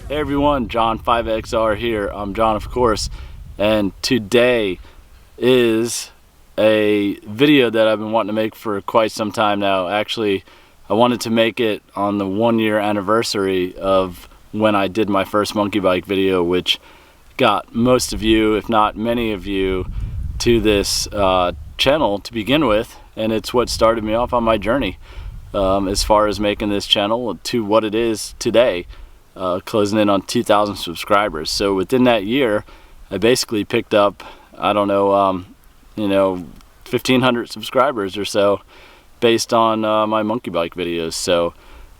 Hey everyone, John 5XR here. I'm John, of course, and today is a video that I've been wanting to make for quite some time now. Actually, I wanted to make it on the 1-year anniversary of when I did my first monkey bike video, which got most of you, if not many of you, to this channel to begin with, and it's what started me off on my journey as far as making this channel to what it is today. Closing in on 2,000 subscribers. So within that year, I basically picked up, I don't know, 1,500 subscribers or so based on my monkey bike videos. So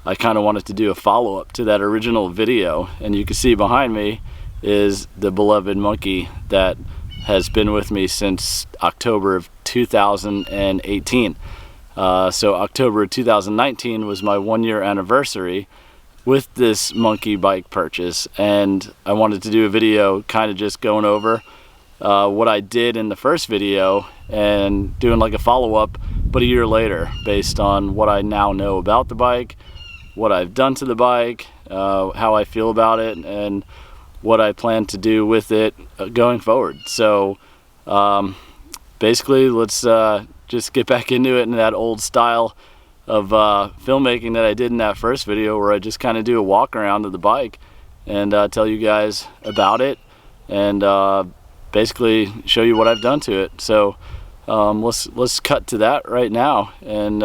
I kind of wanted to do a follow-up to that original video, and you can see behind me is the beloved monkey that has been with me since October of 2018. So October of 2019 was my 1-year anniversary with this monkey bike purchase, and I wanted to do a video kind of just going over what I did in the first video and doing like a follow-up but a year later based on what I now know about the bike, what I've done to the bike, how I feel about it, and what I plan to do with it going forward. So basically let's just get back into it in that old style of filmmaking that I did in that first video, where I just kind of do a walk around of the bike and tell you guys about it and basically show you what I've done to it. So let's cut to that right now, and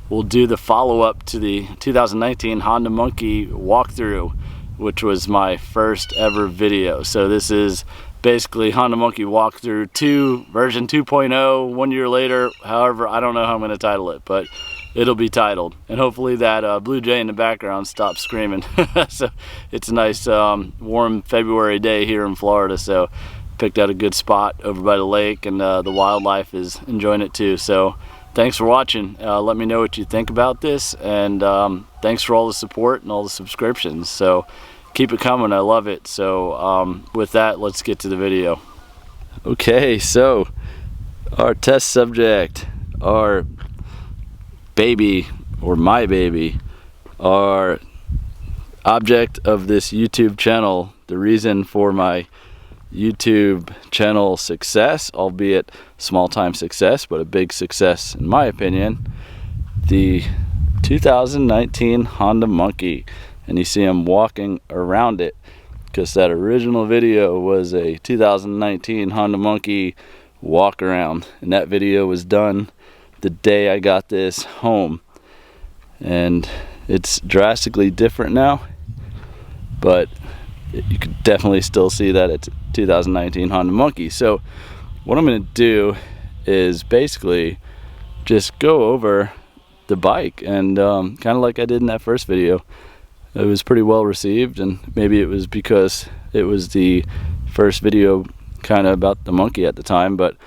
we'll do the follow-up to the 2019 Honda Monkey walkthrough, which was my first ever video. So this is basically Honda Monkey walkthrough 2 version 2.0, 1 year later. However, I don't know how I'm going to title it, but it'll be titled, and hopefully that blue jay in the background stops screaming. So it's a nice warm February day here in Florida, so picked out a good spot over by the lake, and the wildlife is enjoying it too. So thanks for watching. Let me know what you think about this, and thanks for all the support and all the subscriptions. So keep it coming, I love it. So with that, let's get to the video. Okay, so our test subject, our baby, or my baby, our object of this YouTube channel, the reason for my YouTube channel success, albeit small time success, but a big success in my opinion, the 2019 Honda Monkey. And you see I'm walking around it because that original video was a 2019 Honda Monkey walk around, and that video was done the day I got this home, and it's drastically different now, but you could definitely still see that it's 2019 Honda Monkey. So what I'm going to do is basically just go over the bike, and kind of like I did in that first video. It was pretty well received, and maybe it was because it was the first video kind of about the monkey at the time, but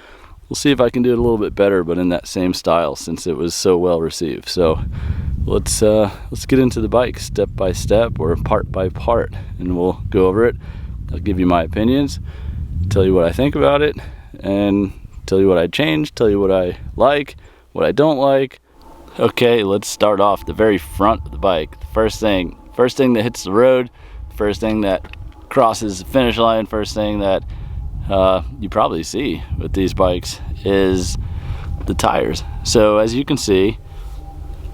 we'll see if I can do it a little bit better, but in that same style, since it was so well received. So let's get into the bike step by step, or part by part, and we'll go over it. I'll give you my opinions, tell you what I think about it, and tell you what I changed, tell you what I like, what I don't like. Okay, let's start off the very front of the bike. The first thing that hits the road, first thing that crosses the finish line, first thing that you probably see with these bikes is the tires. So as you can see,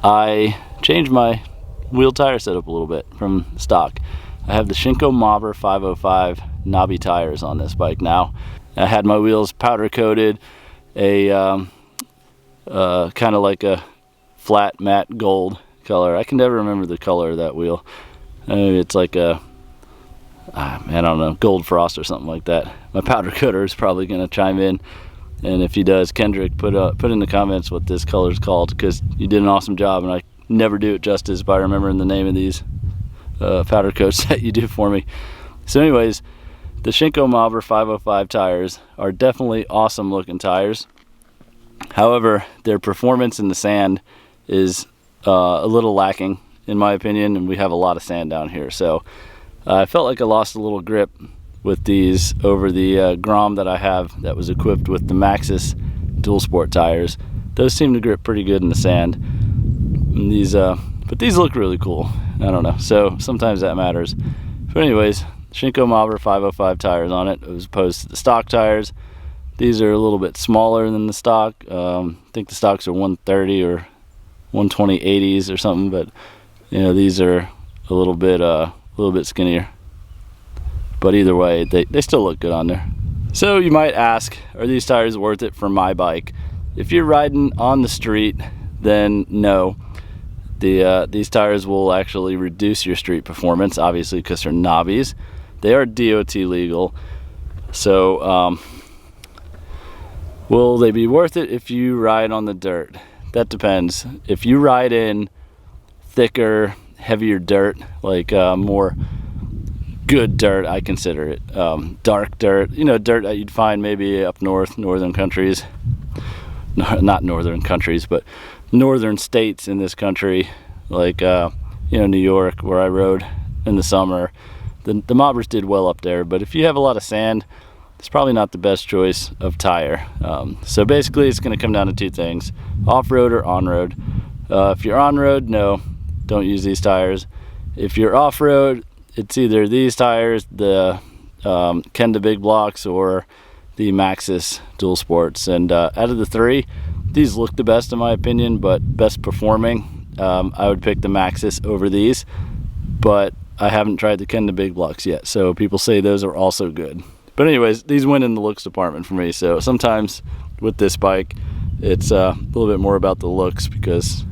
I changed my wheel tire setup a little bit from stock. I have the Shinko Mobber 505 knobby tires on this bike now. I had my wheels powder coated a kind of like a flat matte gold color. I can never remember the color of that wheel. It's like a I don't know, gold frost or something like that. My powder coater is probably going to chime in, and if he does, Kendrick, put in the comments what this color is called, because you did an awesome job, and I never do it justice by remembering the name of these powder coats that you do for me. So anyways, the Shinko Mobber 505 tires are definitely awesome looking tires. However, their performance in the sand is a little lacking in my opinion, and we have a lot of sand down here, so I felt like I lost a little grip with these over the Grom that I have that was equipped with the Maxxis dual sport tires. Those seem to grip pretty good in the sand. And these, but these look really cool. I don't know, so sometimes that matters. But anyways, Shinko Mobber 505 tires on it as opposed to the stock tires. These are a little bit smaller than the stock. I think the stocks are 130 or 120 80s or something, but you know, these are a little bit skinnier. But either way, they still look good on there. So you might ask, are these tires worth it for my bike? If you're riding on the street, then no. These tires will actually reduce your street performance, obviously, because they're knobbies. They are DOT legal. So will they be worth it if you ride on the dirt? That depends. If you ride in thicker, heavier dirt, like more good dirt, I consider it. Dark dirt, you know, dirt that you'd find maybe up north, northern countries. No, not northern countries, but northern states in this country, like you know, New York, where I rode in the summer. The mobbers did well up there, but if you have a lot of sand, it's probably not the best choice of tire. So basically it's going to come down to two things: off-road or on-road. If you're on-road, no, don't use these tires. If you're off-road, it's either these tires, the Kenda Big Blocks, or the Maxxis Dual Sports. And out of the three, these look the best in my opinion, but best performing, I would pick the Maxxis over these. But I haven't tried the Kenda Big Blocks yet, so people say those are also good. But anyways, these win in the looks department for me. So sometimes with this bike, it's a little bit more about the looks because,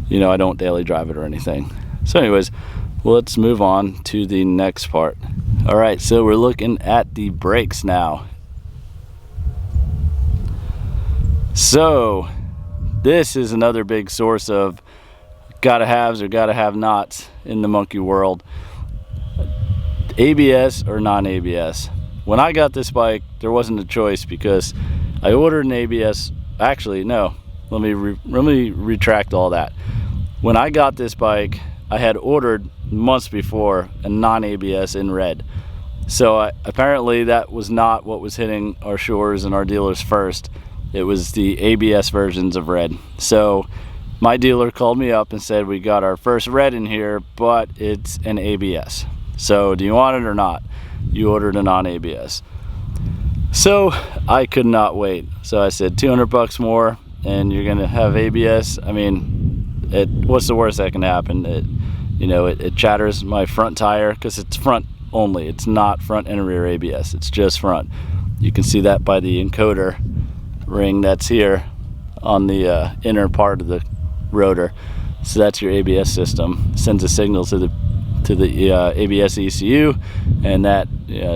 you know, I don't daily drive it or anything. So anyways, let's move on to the next part. All right, so we're looking at the brakes now. So this is another big source of gotta haves or gotta have nots in the monkey world. ABS or non-ABS. When I got this bike, there wasn't a choice because I ordered an ABS. Actually, no, let me retract all that. When I got this bike, I had ordered months before a non-ABS in red. So apparently that was not what was hitting our shores and our dealers first. It was the ABS versions of red. So my dealer called me up and said, we got our first red in here, but it's an ABS. So do you want it or not? You ordered a non-ABS. So I could not wait. So I said, 200 bucks more and you're gonna have ABS. I mean, what's the worst that can happen? It chatters my front tire because it's front only. It's not front and rear ABS. It's just front. You can see that by the encoder ring that's here on the inner part of the rotor. So that's your ABS system. It sends a signal to the ABS ECU, and that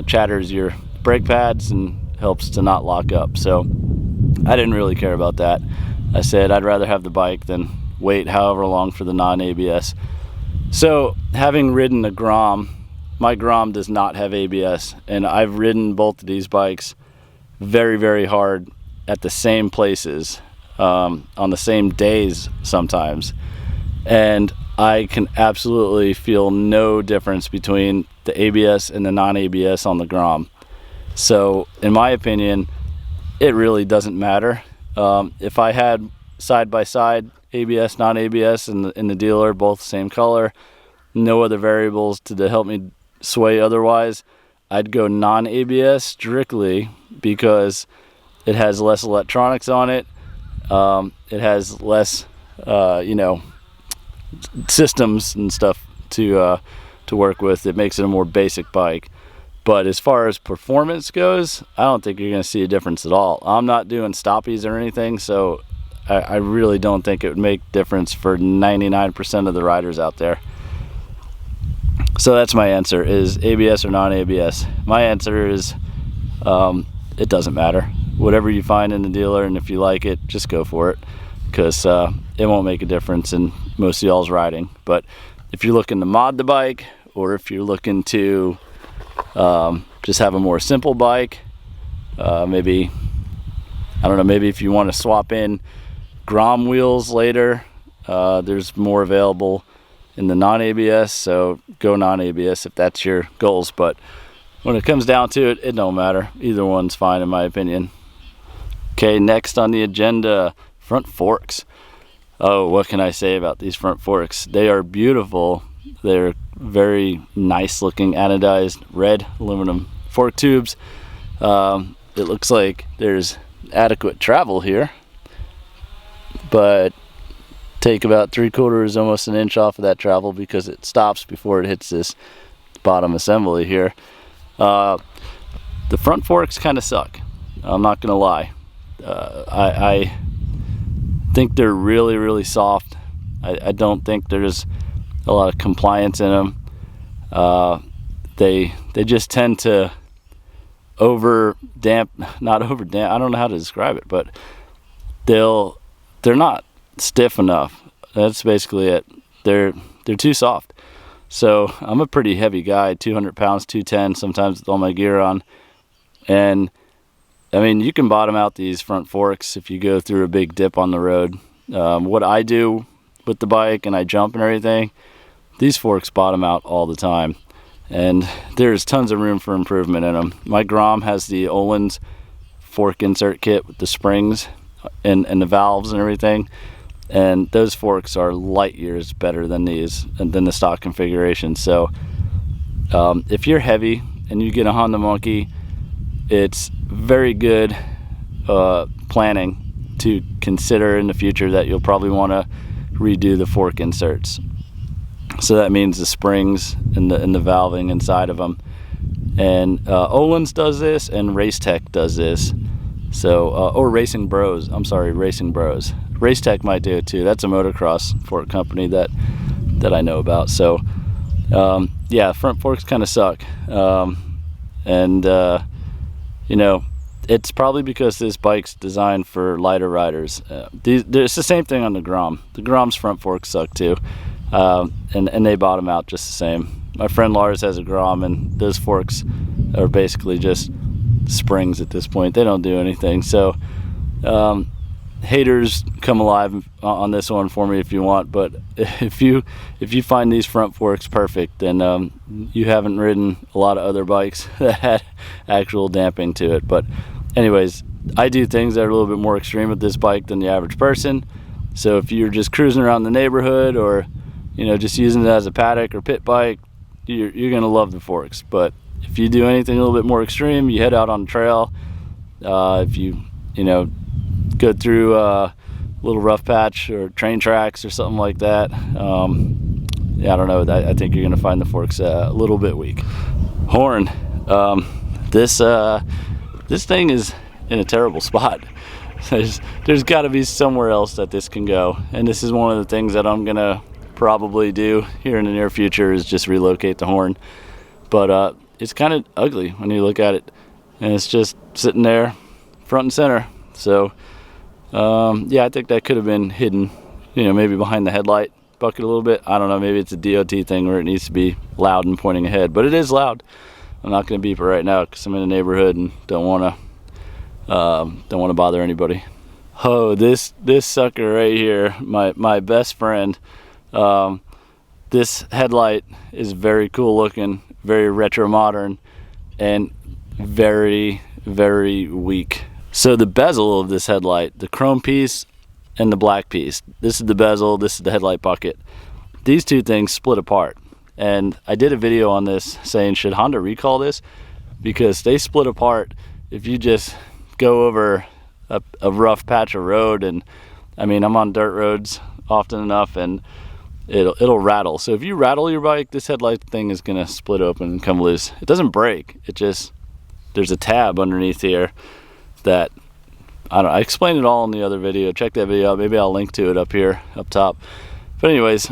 chatters your brake pads and helps to not lock up. So I didn't really care about that. I said I'd rather have the bike than wait however long for the non-ABS. So having ridden a Grom, my Grom does not have ABS, and I've ridden both of these bikes very, very hard at the same places, on the same days sometimes, and I can absolutely feel no difference between the ABS and the non-ABS on the Grom. So in my opinion, it really doesn't matter. If I had side-by-side ABS, non-ABS in the dealer, both same color, no other variables to help me sway otherwise, I'd go non-ABS strictly because it has less electronics on it. It has less, systems and stuff to work with. It makes it a more basic bike. But as far as performance goes, I don't think you're going to see a difference at all. I'm not doing stoppies or anything, so I really don't think it would make difference for 99% of the riders out there. So that's my answer, is ABS or non-ABS. My answer is it doesn't matter. Whatever you find in the dealer, and if you like it, just go for it, because it won't make a difference in most of y'all's riding. But if you're looking to mod the bike, or if you're looking to just have a more simple bike, maybe, I don't know, maybe if you want to swap in Grom wheels later, there's more available in the non-ABS, so go non-ABS if that's your goals. But when it comes down to it, it don't matter. Either one's fine in my opinion. Okay, next on the agenda, front forks. Oh, what can I say about these front forks? They are beautiful, They're very nice looking anodized red aluminum fork tubes. It looks like there's adequate travel here, but take about 3/4, almost an inch off of that travel because it stops before it hits this bottom assembly here. The front forks kind of suck, I'm not gonna lie. I think they're really soft. I don't think there's a lot of compliance in them. They just tend to not over damp, I don't know how to describe it, but they're not stiff enough. That's basically it. They're too soft. So I'm a pretty heavy guy, 200 pounds, 210 sometimes with all my gear on, and I mean, you can bottom out these front forks if you go through a big dip on the road. What I do with the bike and I jump and everything, these forks bottom out all the time, and there's tons of room for improvement in them. My Grom has the Öhlins fork insert kit with the springs and the valves and everything, and those forks are light years better than these and than the stock configuration. So if you're heavy and you get a Honda Monkey, it's very good planning to consider in the future that you'll probably want to redo the fork inserts. So that means the springs and the valving inside of them. And Öhlins does this, and Racetech does this. So or Racing Bros. I'm sorry, Racing Bros. Racetech might do it too. That's a motocross fork company that I know about. So yeah, front forks kind of suck. You know, it's probably because this bike's designed for lighter riders. It's the same thing on the Grom. The Grom's front forks suck too, and they bottom out just the same. My friend Lars has a Grom, and those forks are basically just springs at this point. They don't do anything. So haters, come alive on this one for me if you want, but if you find these front forks perfect, then you haven't ridden a lot of other bikes that had actual damping to it. But anyways, I do things that are a little bit more extreme with this bike than the average person. So if you're just cruising around the neighborhood, or just using it as a paddock or pit bike, you're gonna love the forks. But if you do anything a little bit more extreme, you head out on the trail, if you go through a little rough patch or train tracks or something like that, yeah, I don't know, I think you're gonna find the forks a little bit weak. Horn, this thing is in a terrible spot. There's got to be somewhere else that this can go, and this is one of the things that I'm gonna probably do here in the near future, is just relocate the horn. But it's kind of ugly when you look at it, and it's just sitting there front and center. So yeah, I think that could have been hidden, maybe behind the headlight bucket a little bit. I don't know, maybe it's a DOT thing where it needs to be loud and pointing ahead, but it is loud. I'm not going to beep it right now because I'm in a neighborhood and don't want to bother anybody. Oh, this sucker right here, my best friend. This headlight is very cool looking, very retro modern, and very weak. So the bezel of this headlight, the chrome piece and the black piece, this is the bezel, this is the headlight bucket. These two things split apart. And I did a video on this saying, should Honda recall this? Because they split apart if you just go over a rough patch of road. And I mean, I'm on dirt roads often enough, and it'll rattle. So if you rattle your bike, this headlight thing is gonna split open and come loose. It doesn't break, it just, there's a tab underneath here that, I explained it all in the other video. Check that video out. Maybe I'll link to it up here, up top. But anyways,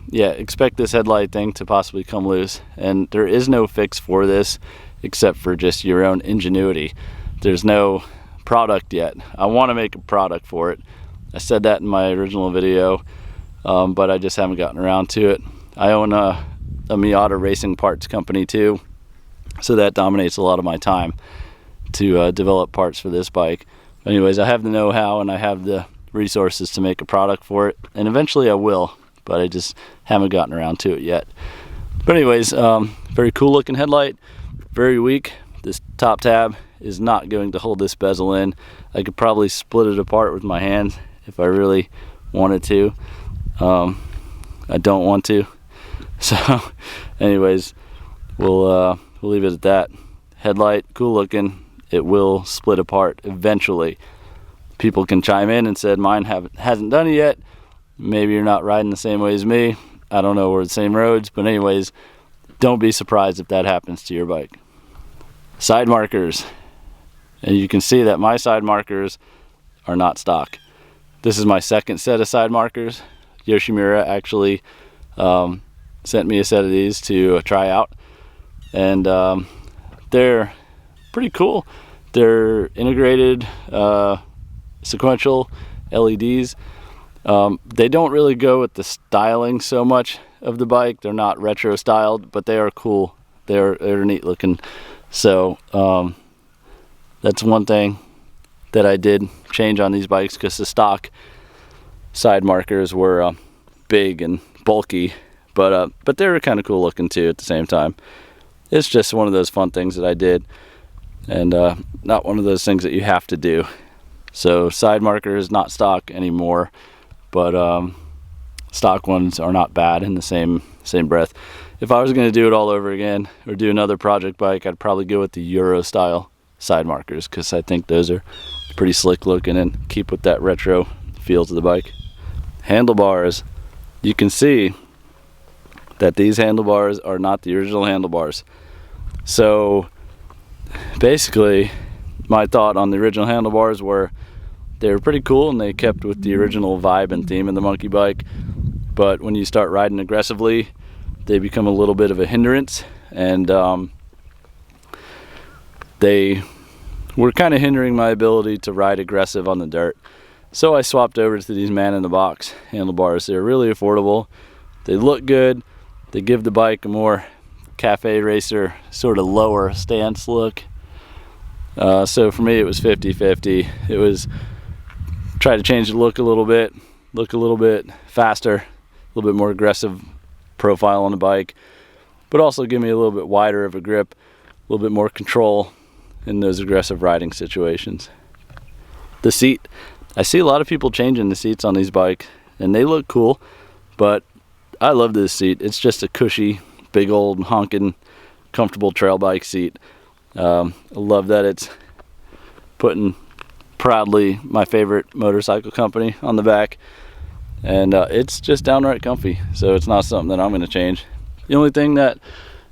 yeah, expect this headlight thing to possibly come loose, and there is no fix for this except for just your own ingenuity. There's no product yet. I want to make a product for it. I said that in my original video, but I just haven't gotten around to it. I own a Miata racing parts company too, so that dominates a lot of my time to develop parts for this bike. Anyways, I have the know-how and I have the resources to make a product for it, and eventually I will, but I just haven't gotten around to it yet. But anyways, very cool looking headlight, very weak. This top tab is not going to hold this bezel in. I could probably split it apart with my hands if I really wanted to. I don't want to. So anyways, we'll leave it at that. Headlight, cool looking. It will split apart eventually. People can chime in and said mine hasn't done it yet. Maybe you're not riding the same way as me. I don't know, we're the same roads, but anyways, don't be surprised if that happens to your bike. Side markers. And you can see that my side markers are not stock. This is my second set of side markers. Yoshimura actually sent me a set of these to try out, and they're pretty cool. They're integrated sequential LEDs. They don't really go with the styling so much of the bike. They're not retro styled, but they are cool. They're neat looking. So that's one thing that I did change on these bikes, because the stock side markers were big and bulky, but they were kind of cool looking too at the same time. It's just one of those fun things that I did, and not one of those things that you have to do. So side markers not stock anymore, but stock ones are not bad in the same breath. If I was going to do it all over again or do another project bike, I'd probably go with the Euro style side markers, because I think those are pretty slick looking and keep with that retro feel to the bike. Handlebars. You can see that these handlebars are not the original handlebars. So basically my thought on the original handlebars were they were pretty cool and they kept with the original vibe and theme of the monkey bike, but when you start riding aggressively they become a little bit of a hindrance, and they were kind of hindering my ability to ride aggressive on the dirt. So I swapped over to these man-in-the-box handlebars. They're really affordable, they look good, they give the bike a more cafe racer sort of lower stance look. So for me it was 50-50. It was try to change the look a little bit faster, a little bit more aggressive profile on the bike, but also give me a little bit wider of a grip, a little bit more control in those aggressive riding situations. The seat, I see a lot of people changing the seats on these bikes and they look cool, but I love this seat. It's just a cushy, big old honking, comfortable trail bike seat. I love that it's putting proudly my favorite motorcycle company on the back, and it's just downright comfy, so it's not something that I'm going to change. The only thing that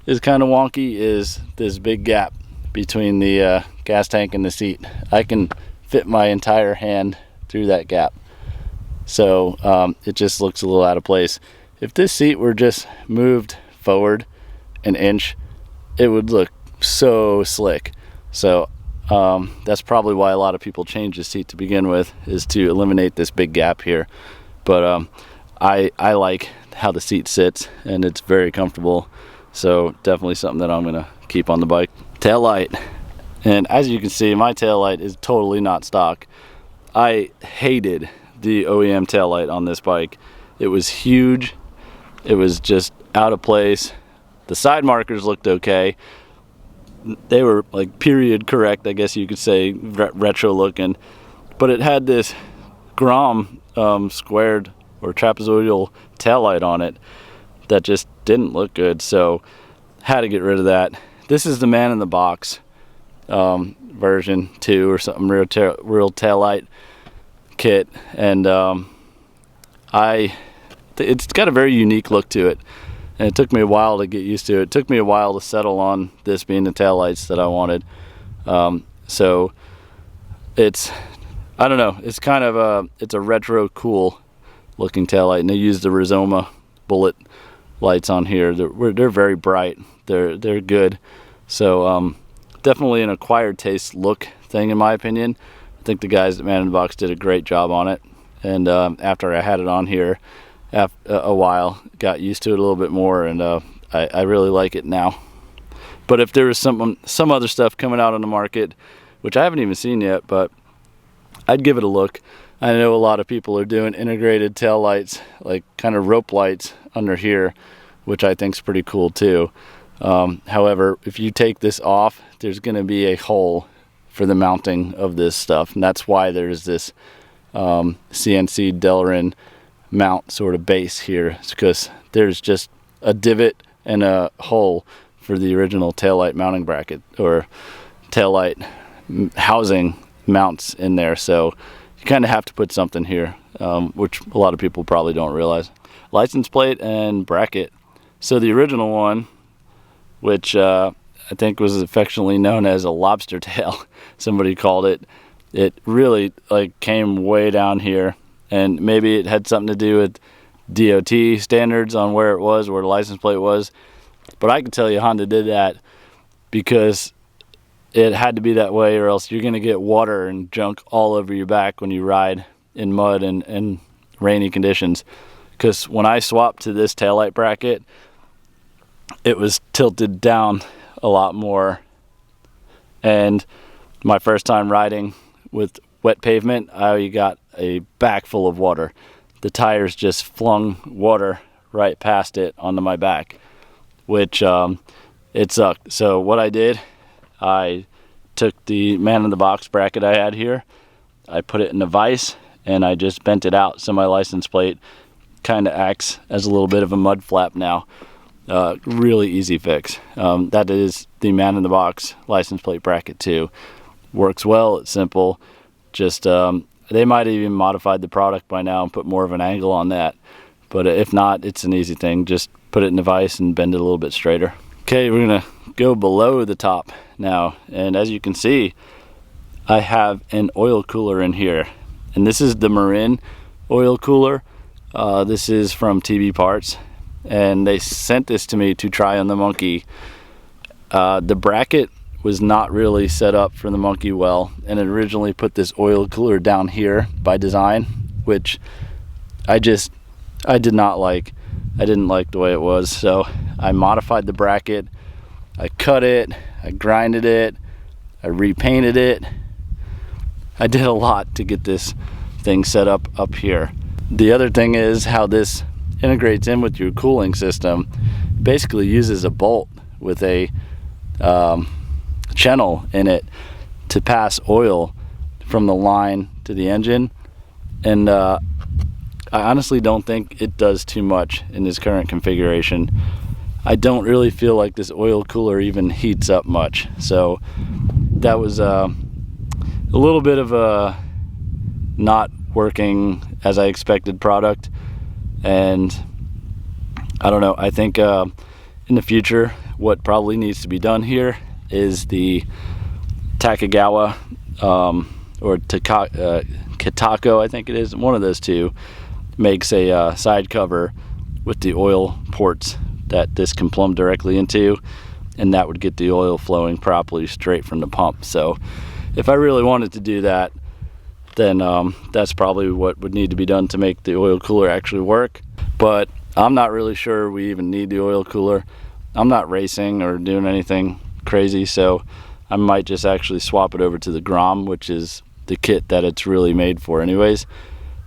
is kind of wonky is this big gap between the gas tank and the seat. I can fit my entire hand through that gap, so it just looks a little out of place. If this seat were just moved forward an inch, it would look so slick. So that's probably why a lot of people change the seat to begin with, is to eliminate this big gap here. But I like how the seat sits and it's very comfortable, so definitely something that I'm gonna keep on the bike. Taillight, and as you can see, my taillight is totally not stock. I hated the OEM taillight on this bike. It was huge, it was just out of place. The side markers looked okay, they were like period correct, I guess you could say, retro looking, but it had this Grom squared or trapezoidal taillight on it that just didn't look good, so had to get rid of that. This is the man-in-the-box version 2 or something, real taillight kit, and it's got a very unique look to it, and it took me a while to get used to it. It took me a while to settle on this being the taillights that I wanted. So it's, I don't know, it's kind of it's a retro cool looking taillight, and they use the Rizoma bullet lights on here. They're very bright, they're good. So definitely an acquired taste look thing in my opinion. I think the guys at Man in the Box did a great job on it, and after I had it on here a while, got used to it a little bit more, and I really like it now. But if there was some other stuff coming out on the market, which I haven't even seen yet, but I'd give it a look. I know a lot of people are doing integrated tail lights, like kind of rope lights under here, which I think is pretty cool too. However, if you take this off, there's going to be a hole for the mounting of this stuff, and that's why there's this CNC Delrin mount sort of base here. It's because there's just a divot and a hole for the original taillight mounting bracket, or taillight housing mounts in there. So you kind of have to put something here, which a lot of people probably don't realize. License plate and bracket. So the original one, which I think was affectionately known as a lobster tail, somebody called it, it really like came way down here, and maybe it had something to do with DOT standards on where it was, where the license plate was. But I can tell you Honda did that because it had to be that way, or else you're going to get water and junk all over your back when you ride in mud and rainy conditions. Because when I swapped to this taillight bracket, it was tilted down a lot more, and my first time riding with wet pavement, I got a back full of water. The tires just flung water right past it onto my back, which it sucked. So what I did, I took the man in the box bracket I had here, I put it in a vise, and I just bent it out so my license plate kind of acts as a little bit of a mud flap now. Really easy fix. That is the man in the box license plate bracket too. Works well, it's simple. Just they might have even modified the product by now and put more of an angle on that, but if not, it's an easy thing. Just put it in the vise and bend it a little bit straighter. Okay, we're gonna go below the top now, and as you can see, I have an oil cooler in here, and this is the Marin oil cooler. This is from TB Parts, and they sent this to me to try on the Monkey. The bracket was not really set up for the Monkey well, and it originally put this oil cooler down here by design, which I did not like. I didn't like the way it was, so I modified the bracket. I cut it, I grinded it, I repainted it. I did a lot to get this thing set up here. The other thing is how this integrates in with your cooling system. It basically uses a bolt with a channel in it to pass oil from the line to the engine, and I honestly don't think it does too much in this current configuration. I don't really feel like this oil cooler even heats up much, so that was a little bit of a not working as I expected product. And I don't know, I think in the future what probably needs to be done here is the Takagawa or Kitako, I think it is, one of those two, makes a side cover with the oil ports that this can plumb directly into, and that would get the oil flowing properly straight from the pump. So if I really wanted to do that, then that's probably what would need to be done to make the oil cooler actually work. But I'm not really sure we even need the oil cooler. I'm not racing or doing anything crazy, so I might just actually swap it over to the Grom, which is the kit that it's really made for anyways.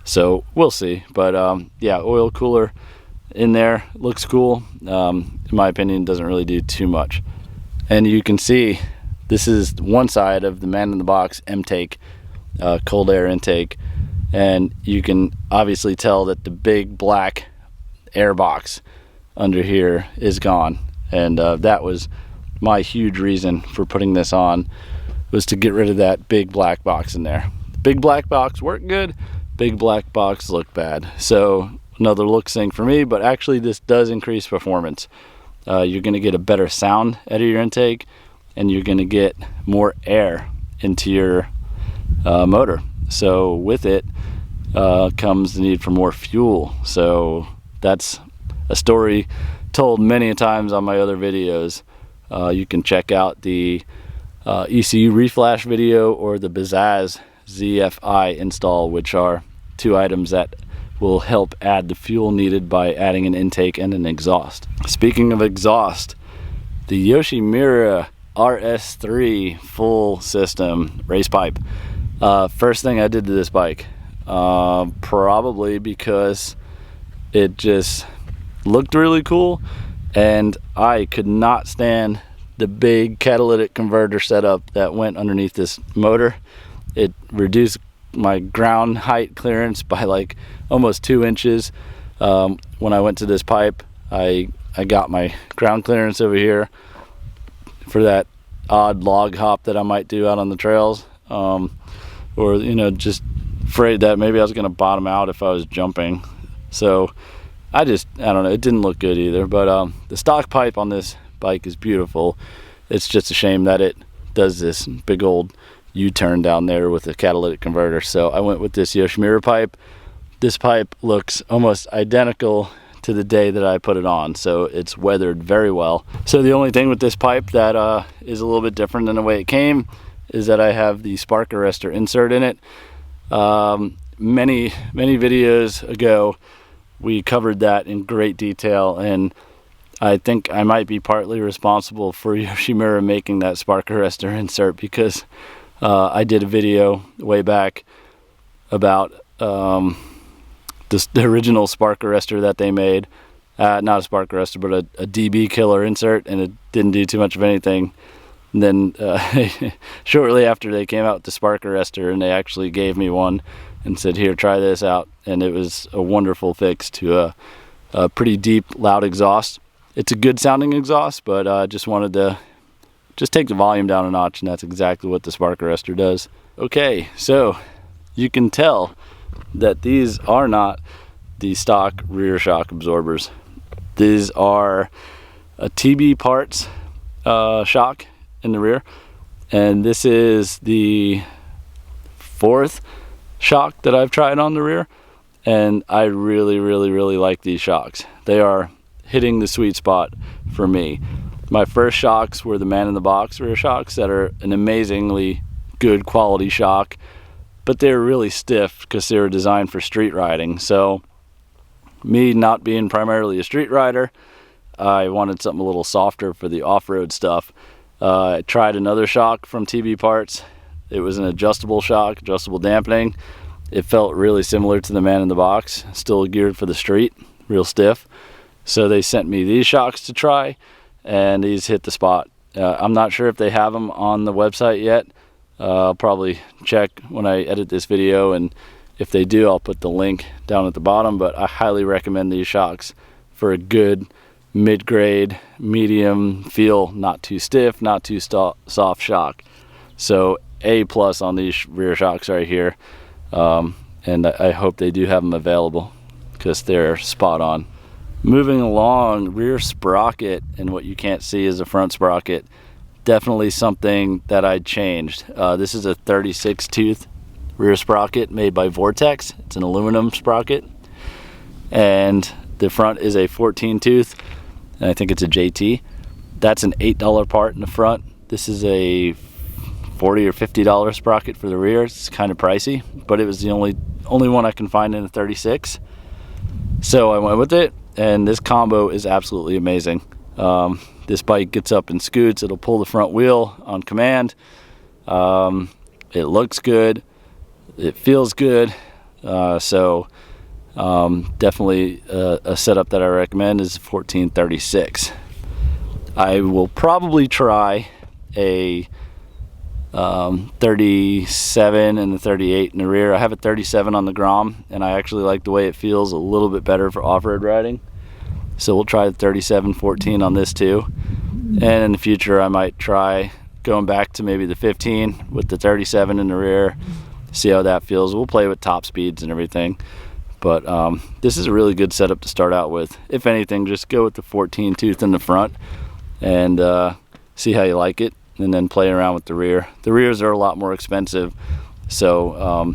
So we'll see. But yeah, oil cooler in there looks cool. In my opinion, doesn't really do too much. And you can see this is one side of the man in the box intake, cold air intake, and you can obviously tell that the big black air box under here is gone, and that was my huge reason for putting this on, was to get rid of that big black box in there. Big black box worked good, big black box looked bad. So another looks thing for me, but actually this does increase performance. You're going to get a better sound out of your intake, and you're going to get more air into your motor. So with it comes the need for more fuel. So that's a story told many times on my other videos. You can check out the ECU reflash video or the Bazaz ZFI install, which are two items that will help add the fuel needed by adding an intake and an exhaust. Speaking of exhaust, the Yoshimura RS3 full system race pipe. First thing I did to this bike, probably because it just looked really cool, and I could not stand the big catalytic converter setup that went underneath this motor. It reduced my ground height clearance by like almost 2 inches when I went to this pipe. I got my ground clearance over here for that odd log hop that I might do out on the trails, or you know, just afraid that maybe I was gonna bottom out if I was jumping. So I don't know, it didn't look good either. But the stock pipe on this bike is beautiful. It's just a shame that it does this big old U-turn down there with a catalytic converter. So I went with this Yoshimura pipe. This pipe looks almost identical to the day that I put it on, so it's weathered very well. So the only thing with this pipe that is a little bit different than the way it came is that I have the spark arrestor insert in it. Many videos ago we covered that in great detail, and I think I might be partly responsible for Yoshimura making that spark arrestor insert, because I did a video way back about the original spark arrestor that they made. Not a spark arrestor, but a DB killer insert, and it didn't do too much of anything. And then shortly after they came out with the spark arrestor, and they actually gave me one and said, here, try this out. And it was a wonderful fix to a pretty deep, loud exhaust. It's a good sounding exhaust, but I just wanted to just take the volume down a notch, and that's exactly what the spark arrestor does. Okay, so you can tell that these are not the stock rear shock absorbers. These are a TB parts shock in the rear, and this is the 4th shock that I've tried on the rear, and I really like these shocks. They are hitting the sweet spot for me. My first shocks were the man in the box rear shocks that are an amazingly good quality shock, but they're really stiff because they were designed for street riding. So me not being primarily a street rider, I wanted something a little softer for the off-road stuff. I tried another shock from TB Parts. It was an adjustable shock, adjustable dampening. It felt really similar to the man in the box, still geared for the street, real stiff. So they sent me these shocks to try, and these hit the spot. I'm not sure if they have them on the website yet. I'll probably check when I edit this video, and if they do, I'll put the link down at the bottom. But I highly recommend these shocks for a good mid-grade, medium feel, not too stiff, not too soft shock. So A+ on these rear shocks right here, and I hope they do have them available because they're spot on. Moving along, rear sprocket, and what you can't see is the front sprocket. Definitely something that I'd changed. This is a 36 tooth rear sprocket made by Vortex. It's an aluminum sprocket, and the front is a 14 tooth, and I think it's a JT. That's an $8 part in the front. This is a $40 or $50 sprocket for the rear. It's kind of pricey, but it was the only one I can find in a 36. So I went with it, and this combo is absolutely amazing. This bike gets up and scoots. It'll pull the front wheel on command. It looks good. It feels good. So definitely a setup that I recommend is 1436. I will probably try a 37 and the 38 in the rear. I have a 37 on the Grom, and I actually like the way it feels a little bit better for off-road riding. So we'll try the 37-14 on this too. And in the future, I might try going back to maybe the 15 with the 37 in the rear, see how that feels. We'll play with top speeds and everything. But this is a really good setup to start out with. If anything, just go with the 14 tooth in the front and see how you like it, and then play around with the rear. The rears are a lot more expensive, so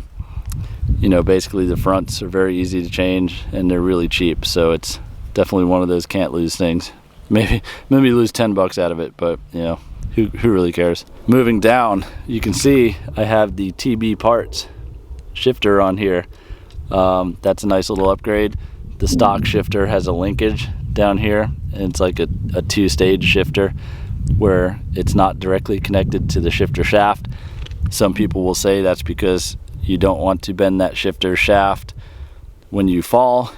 you know, basically the fronts are very easy to change and they're really cheap. So it's definitely one of those can't lose things. Maybe lose 10 bucks out of it, but you know, who really cares? Moving down, you can see I have the TB Parts shifter on here. That's a nice little upgrade. The stock shifter has a linkage down here, and it's like a 2-stage shifter where it's not directly connected to the shifter shaft. Some people will say that's because you don't want to bend that shifter shaft when you fall.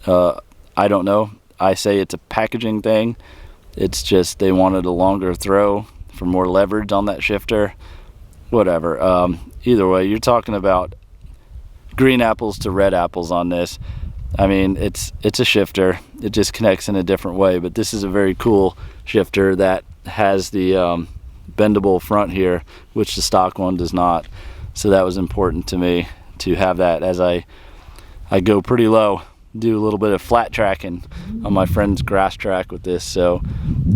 I don't know. I say it's a packaging thing. It's just they wanted a longer throw for more leverage on that shifter. Whatever. Either way, you're talking about green apples to red apples on this. I mean, it's a shifter. It just connects in a different way, but this is a very cool shifter that has the bendable front here, which the stock one does not. So that was important to me to have that as I go pretty low, do a little bit of flat tracking on my friend's grass track with this. So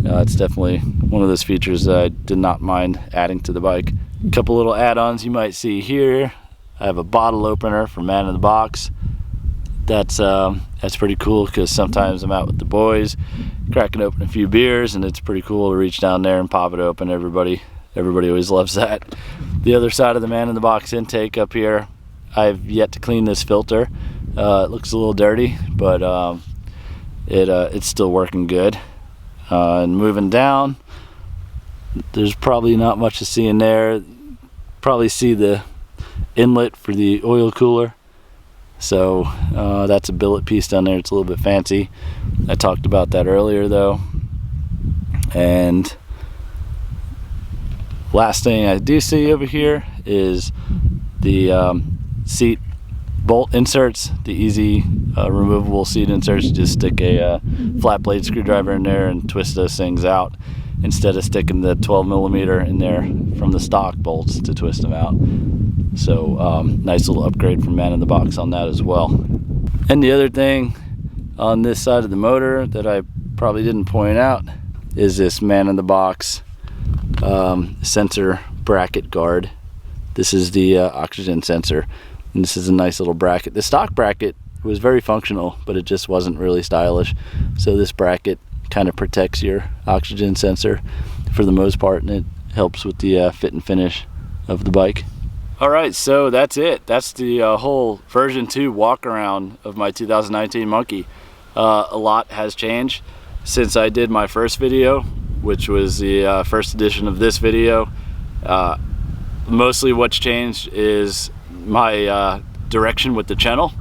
it's definitely one of those features that I did not mind adding to the bike. A couple little add-ons you might see here. I have a bottle opener for Man in the Box. That's pretty cool because sometimes I'm out with the boys cracking open a few beers, and it's pretty cool to reach down there and pop it open. Everybody always loves that. The other side of the Man in the Box intake up here, I've yet to clean this filter. It looks a little dirty, but it's still working good. And moving down, there's probably not much to see in there. Probably see the inlet for the oil cooler. So that's a billet piece down there. It's a little bit fancy. I talked about that earlier though. And last thing I do see over here is the seat bolt inserts, the easy removable seat inserts. Just stick a flat blade screwdriver in there and twist those things out instead of sticking the 12mm in there from the stock bolts to twist them out. So nice little upgrade from Man in the Box on that as well. And the other thing on this side of the motor that I probably didn't point out is this Man in the Box sensor bracket guard. This is the oxygen sensor, and this is a nice little bracket. The stock bracket was very functional, but it just wasn't really stylish. So this bracket kind of protects your oxygen sensor for the most part, and it helps with the fit and finish of the bike. Alright, so that's it. That's the whole version 2 walk around of my 2019 Monkey. A lot has changed since I did my first video, which was the first edition of this video. Mostly what's changed is my direction with the channel.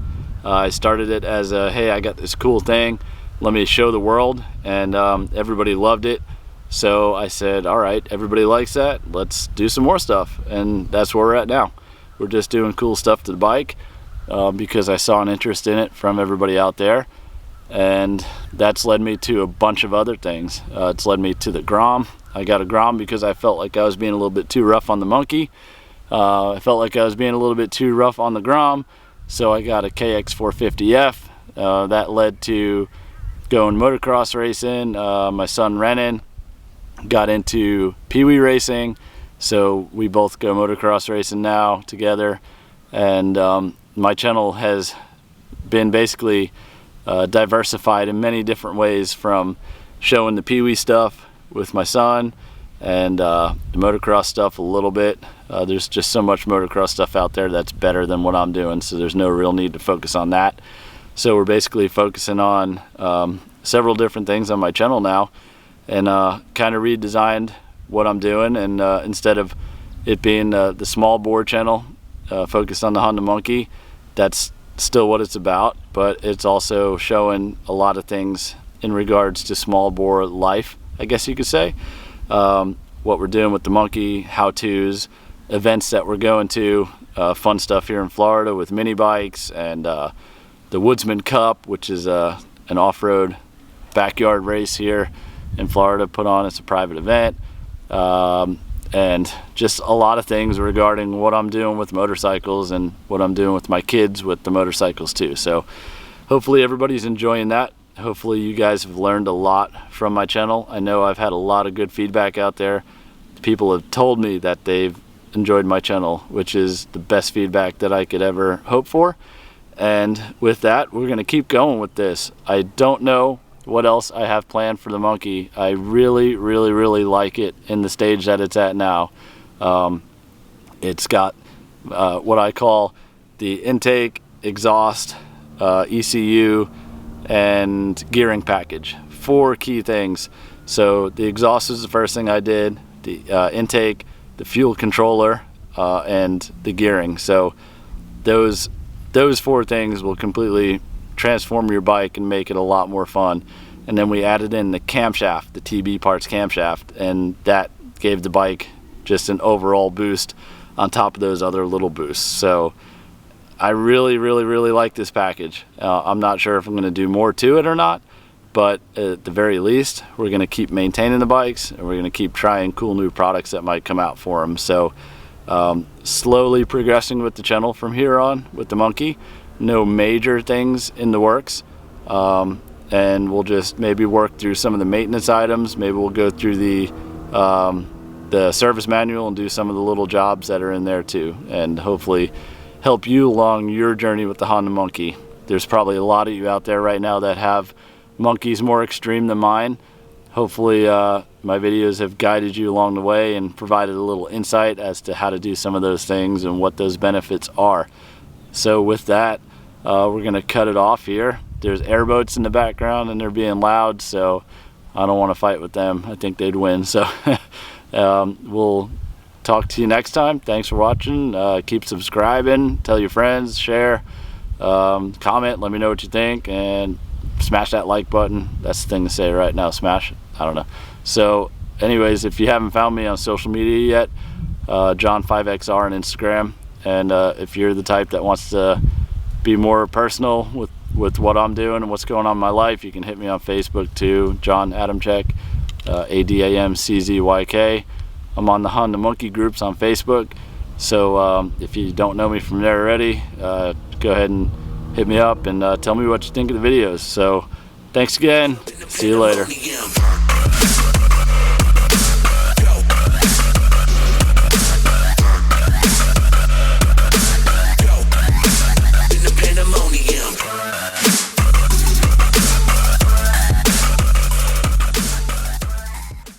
I started it as a, hey, I got this cool thing, let me show the world, and everybody loved it. So I said, all right, everybody likes that, let's do some more stuff. And that's where we're at now. We're just doing cool stuff to the bike because I saw an interest in it from everybody out there. And that's led me to a bunch of other things. It's led me to the Grom. I got a Grom because I felt like I was being a little bit too rough on the Monkey. I felt like I was being a little bit too rough on the Grom, so I got a KX450F. That led to going motocross racing. My son Renan got into Pee-wee racing, so we both go motocross racing now together. And my channel has been basically diversified in many different ways, from showing the Pee-wee stuff with my son and the motocross stuff a little bit. There's just so much motocross stuff out there that's better than what I'm doing, so there's no real need to focus on that. So we're basically focusing on several different things on my channel now, and kind of redesigned what I'm doing. And instead of it being the small bore channel focused on the Honda Monkey, that's still what it's about, but it's also showing a lot of things in regards to small bore life, I guess you could say. What we're doing with the Monkey, how-tos, events that we're going to, fun stuff here in Florida with mini bikes, and the Woodsman Cup, which is an off-road backyard race here in Florida put on. It's a private event, and just a lot of things regarding what I'm doing with motorcycles and what I'm doing with my kids with the motorcycles too. So hopefully everybody's enjoying that. Hopefully you guys have learned a lot from my channel. I know I've had a lot of good feedback out there. People have told me that they've enjoyed my channel, which is the best feedback that I could ever hope for. And with that, we're gonna keep going with this. I don't know what else I have planned for the Monkey. I really like it in the stage that it's at now. It's got what I call the intake, exhaust, ECU, and gearing package. 4 key things. So the exhaust is the first thing I did, the intake, the fuel controller, and the gearing. So those 4 things will completely transform your bike and make it a lot more fun. And then we added in the camshaft, the TB Parts camshaft, and that gave the bike just an overall boost on top of those other little boosts. So I really like this package. I'm not sure if I'm going to do more to it or not, but at the very least, we're going to keep maintaining the bikes, and we're going to keep trying cool new products that might come out for them. So slowly progressing with the channel from here on with the Monkey. No major things in the works, and we'll just maybe work through some of the maintenance items. Maybe we'll go through the service manual and do some of the little jobs that are in there too, and hopefully help you along your journey with the Honda Monkey. There's probably a lot of you out there right now that have monkeys more extreme than mine. Hopefully my videos have guided you along the way and provided a little insight as to how to do some of those things and what those benefits are. So with that, we're gonna cut it off here. There's airboats in the background and they're being loud, so I don't want to fight with them. I think they'd win. So we'll talk to you next time. Thanks for watching. Keep subscribing, tell your friends, share, comment, let me know what you think, and smash that like button. That's the thing to say right now, smash it. I don't know. So anyways, if you haven't found me on social media yet, John5XR on Instagram, and if you're the type that wants to be more personal with what I'm doing and what's going on in my life, you can hit me on Facebook too, John Adamczyk, ADAMCZYK. I'm on the Honda Monkey groups on Facebook, so if you don't know me from there already, go ahead and hit me up and tell me what you think of the videos. So thanks again, see you later.